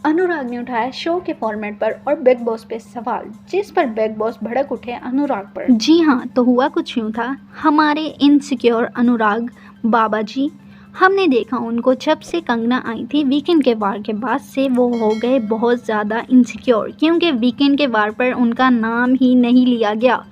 अनुराग ने उठाया शो के फॉर्मेट पर और बिग बॉस पे सवाल, जिस पर बिग बॉस भड़क उठे अनुराग पर। जी हाँ, तो हुआ कुछ यूँ था। हमारे इनसिक्योर अनुराग बाबा जी, हमने देखा उनको जब से कंगना आई थी वीकेंड के वार के बाद से वो हो गए बहुत ज़्यादा इनसिक्योर, क्योंकि वीकेंड के वार पर उनका नाम ही नहीं लिया गया।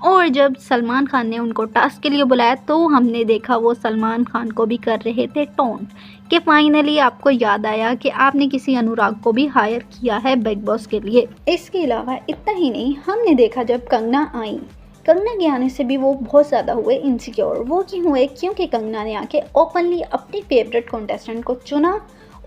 और जब सलमान खान ने उनको टास्क के लिए बुलाया तो हमने देखा वो सलमान खान को भी कर रहे थे टोंट कि फाइनली आपको याद आया कि आपने किसी अनुराग को भी हायर किया है बिग बॉस के लिए। इसके अलावा इतना ही नहीं, हमने देखा जब कंगना आई, कंगना के आने से भी वो बहुत ज़्यादा हुए इनसिक्योर। वो क्यों हुए? क्योंकि कंगना ने आके ओपनली अपनी फेवरेट कॉन्टेस्टेंट को चुना,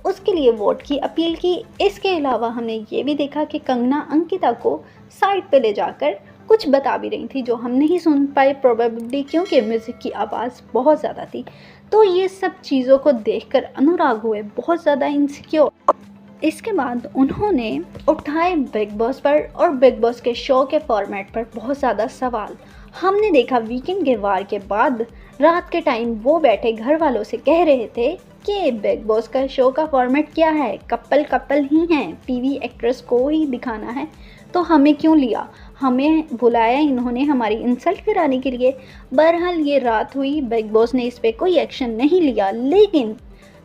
उसके लिए वोट की अपील की। इसके अलावा हमने ये भी देखा कि कंगना अंकिता को साइड पे ले जाकर कुछ बता भी रही थी जो हम नहीं सुन पाए, प्रोबेबली क्योंकि म्यूज़िक की आवाज़ बहुत ज़्यादा थी। तो ये सब चीज़ों को देखकर अनुराग हुए बहुत ज़्यादा इनसिक्योर। इसके बाद उन्होंने उठाए बिग बॉस पर और बिग बॉस के शो के फॉर्मेट पर बहुत ज़्यादा सवाल। हमने देखा वीकेंड के वार के बाद रात के टाइम वो बैठे घर वालों से कह रहे थे कि बिग बॉस का शो का फॉर्मेट क्या है, कपल कपल ही हैं, पीवी एक्ट्रेस को ही दिखाना है, तो हमें क्यों लिया, हमें बुलाया इन्होंने हमारी इंसल्ट कराने के लिए। बहरहाल ये रात हुई, बिग बॉस ने इस पर कोई एक्शन नहीं लिया, लेकिन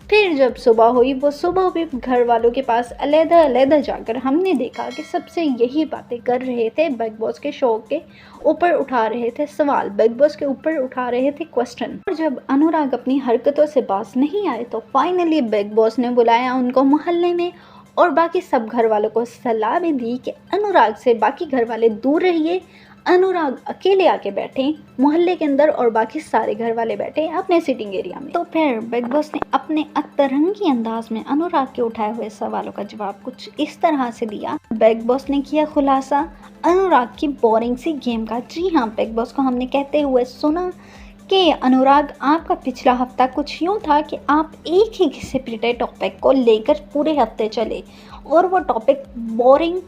फिर जब सुबह हुई, वो सुबह भी घर वालों के पास अलग-अलग जाकर हमने देखा कि सबसे यही बातें कर रहे थे, बिग बॉस के शो के ऊपर उठा रहे थे सवाल, बिग बॉस के ऊपर उठा रहे थे क्वेश्चन। और जब अनुराग अपनी हरकतों से बाज नहीं आए तो फाइनली बिग बॉस ने बुलाया उनको मोहल्ले में और बाकी सब घर वालों को सलाह भी दी कि अनुराग से बाकी घर वाले दूर रहिए, अनुराग अकेले आके बैठे मोहल्ले के अंदर और बाकी सारे घर वाले बैठे अपने सिटिंग एरिया में। तो फिर बिग बॉस ने अपने अतरंगी अंदाज में अनुराग के उठाए हुए सवालों का जवाब कुछ इस तरह से दिया। बिग बॉस ने किया खुलासा अनुराग की बोरिंग सी गेम का। जी हाँ, बिग बॉस को हमने कहते हुए सुना कि अनुराग, आपका पिछला हफ्ता कुछ यूँ था कि आप एक ही घिसे पिटे टॉपिक को लेकर पूरे हफ्ते चले और वो टॉपिक बोरिंग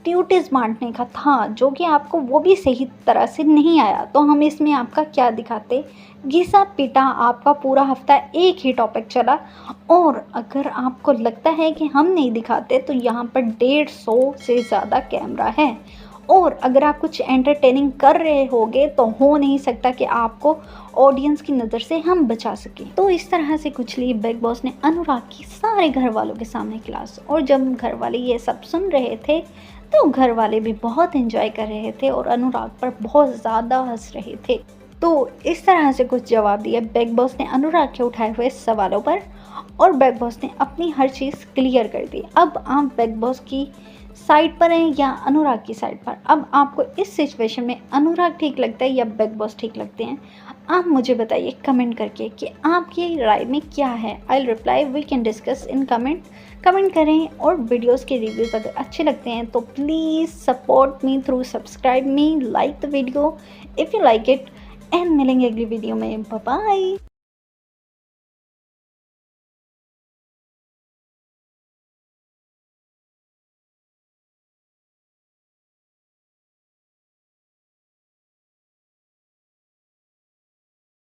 ड्यूटीज़ बांटने का था, जो कि आपको वो भी सही तरह से नहीं आया। तो हम इसमें आपका क्या दिखाते? घिसा पिटा आपका पूरा हफ्ता एक ही टॉपिक चला। और अगर आपको लगता है कि हम नहीं दिखाते तो यहाँ पर 150 से ज़्यादा कैमरा है, और अगर आप कुछ एंटरटेनिंग कर रहे होगे तो हो नहीं सकता कि आपको ऑडियंस की नज़र से हम बचा सकें। तो इस तरह से कुछ लिए बिग बॉस ने अनुराग की सारे घर वालों के सामने क्लास। और जब घर वाले ये सब सुन रहे थे तो घर वाले भी बहुत एंजॉय कर रहे थे और अनुराग पर बहुत ज़्यादा हंस रहे थे। तो इस तरह से कुछ जवाब दिए बिग बॉस ने अनुराग के उठाए हुए सवालों पर और बिग बॉस ने अपनी हर चीज़ क्लियर कर दी। अब आप बिग बॉस की साइड पर हैं या अनुराग की साइड पर? अब आपको इस सिचुएशन में अनुराग ठीक लगता है या बिग बॉस ठीक लगते हैं? आप मुझे बताइए कमेंट करके कि आपकी राय में क्या है। I will reply, we can discuss in comment करें। और वीडियोस के रिव्यूज़ अगर अच्छे लगते हैं तो please support me through subscribe me, like the video if you like it, and मिलेंगे अगली वीडियो में। Bye bye.